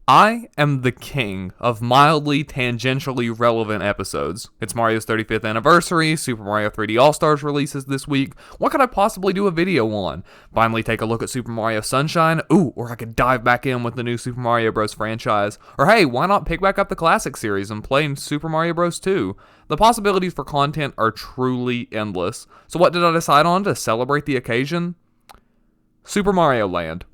I am the king of mildly tangentially relevant episodes. It's Mario's 35th anniversary, Super Mario 3D All-Stars releases this week. What could I possibly do a video on? Finally take a look at Super Mario Sunshine? Ooh, or I could dive back in with the new Super Mario Bros. Franchise. Or hey, why not pick back up the classic series and play Super Mario Bros. 2? The possibilities for content are truly endless. So what did I decide on to celebrate the occasion? Super Mario Land.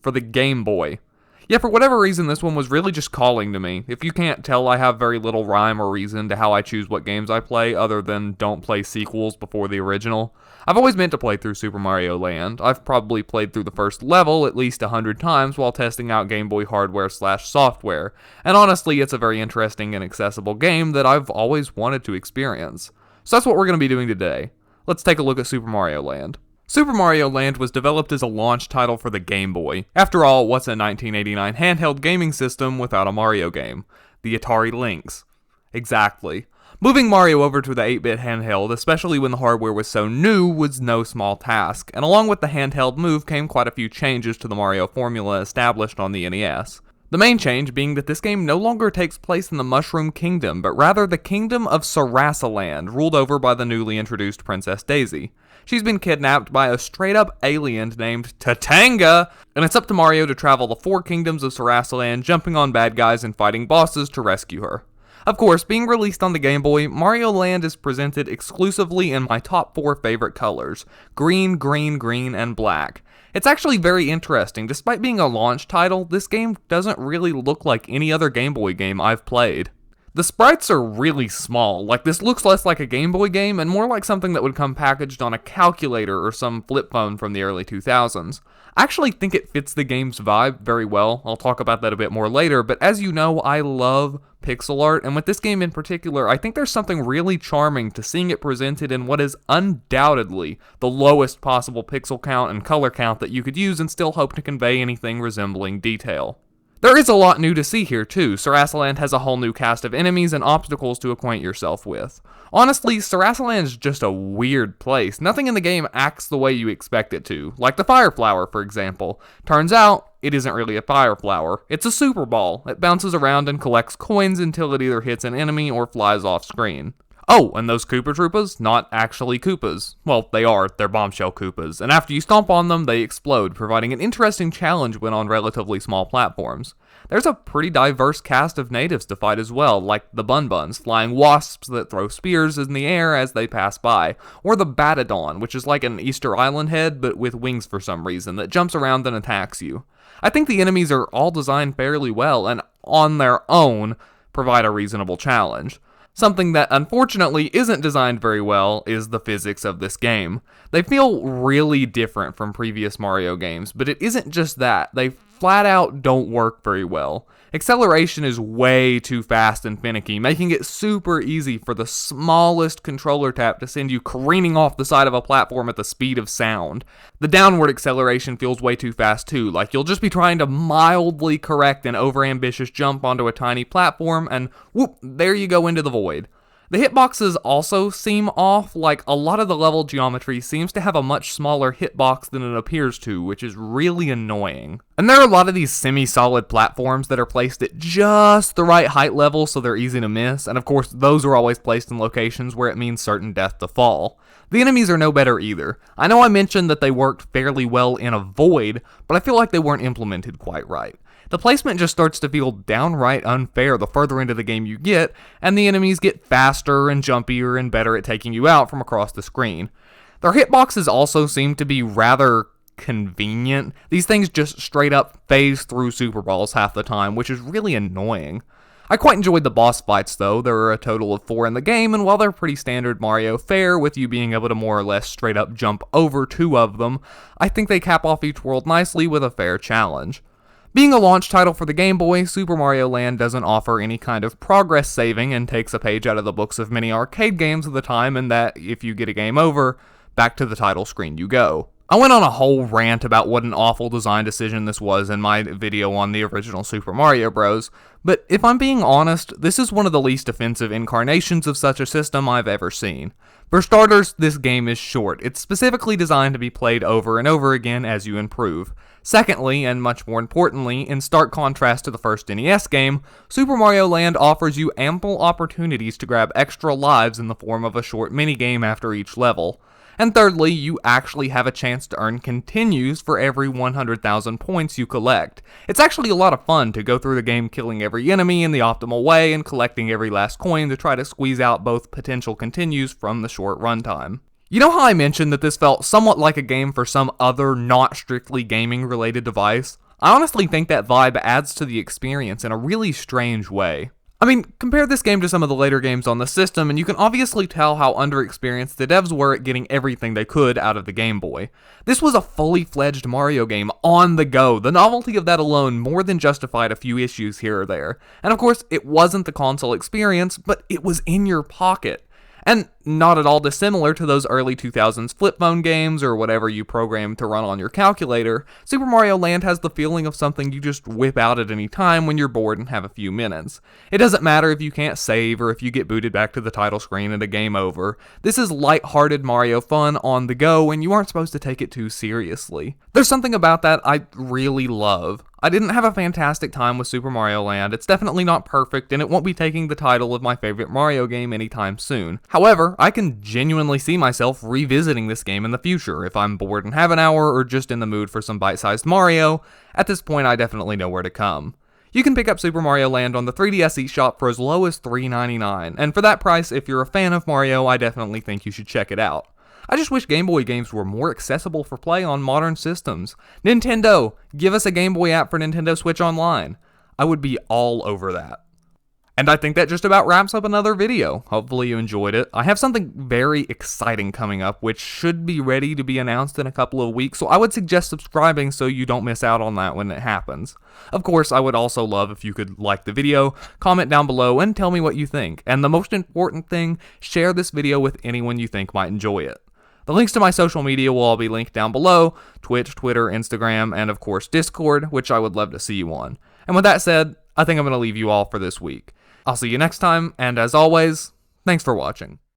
For the Game Boy. Yeah, for whatever reason, this one was really just calling to me. If you can't tell, I have very little rhyme or reason to how I choose what games I play, other than don't play sequels before the original. I've always meant to play through Super Mario Land. I've probably played through the first level at least 100 times while testing out Game Boy hardware/software, and honestly, it's a very interesting and accessible game that I've always wanted to experience. So that's what we're going to be doing today. Let's take a look at Super Mario Land. Super Mario Land was developed as a launch title for the Game Boy. After all, what's a 1989 handheld gaming system without a Mario game? The Atari Lynx. Exactly. Moving Mario over to the 8-bit handheld, especially when the hardware was so new, was no small task, and along with the handheld move came quite a few changes to the Mario formula established on the NES. The main change being that this game no longer takes place in the Mushroom Kingdom, but rather the Kingdom of Sarasaland, ruled over by the newly introduced Princess Daisy. She's been kidnapped by a straight-up alien named Tatanga, and it's up to Mario to travel the 4 kingdoms of Sarasaland, jumping on bad guys and fighting bosses to rescue her. Of course, being released on the Game Boy, Mario Land is presented exclusively in my top 4 favorite colors: green, green, green, and black. It's actually very interesting. Despite being a launch title, this game doesn't really look like any other Game Boy game I've played. The sprites are really small, like this looks less like a Game Boy game and more like something that would come packaged on a calculator or some flip phone from the early 2000s. I actually think it fits the game's vibe very well. I'll talk about that a bit more later, but as you know, I love pixel art, and with this game in particular, I think there's something really charming to seeing it presented in what is undoubtedly the lowest possible pixel count and color count that you could use and still hope to convey anything resembling detail. There is a lot new to see here too. Sarasaland has a whole new cast of enemies and obstacles to acquaint yourself with. Honestly, Sarasaland's just a weird place. Nothing in the game acts the way you expect it to, like the fire flower, for example. Turns out, it isn't really a fire flower. It's a super ball. It bounces around and collects coins until it either hits an enemy or flies off screen. Oh, and those Koopa Troopas? Not actually Koopas. Well, they are. They're bombshell Koopas, and after you stomp on them, they explode, providing an interesting challenge when on relatively small platforms. There's a pretty diverse cast of natives to fight as well, like the Bun-Buns, flying wasps that throw spears in the air as they pass by, or the Batadon, which is like an Easter Island head, but with wings for some reason, that jumps around and attacks you. I think the enemies are all designed fairly well, and on their own, provide a reasonable challenge. Something that unfortunately isn't designed very well is the physics of this game. They feel really different from previous Mario games, but it isn't just that, they flat out don't work very well. Acceleration is way too fast and finicky, making it super easy for the smallest controller tap to send you careening off the side of a platform at the speed of sound. The downward acceleration feels way too fast too, like you'll just be trying to mildly correct an overambitious jump onto a tiny platform and whoop, there you go into the void. The hitboxes also seem off, like a lot of the level geometry seems to have a much smaller hitbox than it appears to, which is really annoying. And there are a lot of these semi-solid platforms that are placed at just the right height level so they're easy to miss, and of course those are always placed in locations where it means certain death to fall. The enemies are no better either. I know I mentioned that they worked fairly well in a void, but I feel like they weren't implemented quite right. The placement just starts to feel downright unfair the further into the game you get, and the enemies get faster and jumpier and better at taking you out from across the screen. Their hitboxes also seem to be rather convenient. These things just straight up phase through Super Balls half the time, which is really annoying. I quite enjoyed the boss fights though. There are a total of 4 in the game, and while they're pretty standard Mario fare, with you being able to more or less straight up jump over 2 of them, I think they cap off each world nicely with a fair challenge. Being a launch title for the Game Boy, Super Mario Land doesn't offer any kind of progress saving and takes a page out of the books of many arcade games of the time, in that if you get a game over, back to the title screen you go. I went on a whole rant about what an awful design decision this was in my video on the original Super Mario Bros., but if I'm being honest, this is one of the least offensive incarnations of such a system I've ever seen. For starters, this game is short. It's specifically designed to be played over and over again as you improve. Secondly, and much more importantly, in stark contrast to the first NES game, Super Mario Land offers you ample opportunities to grab extra lives in the form of a short minigame after each level. And thirdly, you actually have a chance to earn continues for every 100,000 points you collect. It's actually a lot of fun to go through the game killing every enemy in the optimal way and collecting every last coin to try to squeeze out both potential continues from the short runtime. You know how I mentioned that this felt somewhat like a game for some other not strictly gaming related device? I honestly think that vibe adds to the experience in a really strange way. I mean, compare this game to some of the later games on the system, and you can obviously tell how underexperienced the devs were at getting everything they could out of the Game Boy. This was a fully fledged Mario game on the go. The novelty of that alone more than justified a few issues here or there. And of course, it wasn't the console experience, but it was in your pocket. And not at all dissimilar to those early 2000s flip phone games or whatever you programmed to run on your calculator, Super Mario Land has the feeling of something you just whip out at any time when you're bored and have a few minutes. It doesn't matter if you can't save or if you get booted back to the title screen and a game over. This is light-hearted Mario fun on the go, and you aren't supposed to take it too seriously. There's something about that I really love. I didn't have a fantastic time with Super Mario Land. It's definitely not perfect, and it won't be taking the title of my favorite Mario game anytime soon. However, I can genuinely see myself revisiting this game in the future if I'm bored and have an hour or just in the mood for some bite-sized Mario. At this point, I definitely know where to come. You can pick up Super Mario Land on the 3DS eShop for as low as $3.99, and for that price, if you're a fan of Mario, I definitely think you should check it out. I just wish Game Boy games were more accessible for play on modern systems. Nintendo, give us a Game Boy app for Nintendo Switch Online. I would be all over that. And I think that just about wraps up another video. Hopefully you enjoyed it. I have something very exciting coming up, which should be ready to be announced in a couple of weeks, so I would suggest subscribing so you don't miss out on that when it happens. Of course, I would also love if you could like the video, comment down below, and tell me what you think. And the most important thing, share this video with anyone you think might enjoy it. The links to my social media will all be linked down below: Twitch, Twitter, Instagram, and of course Discord, which I would love to see you on. And with that said, I think I'm going to leave you all for this week. I'll see you next time, and as always, thanks for watching.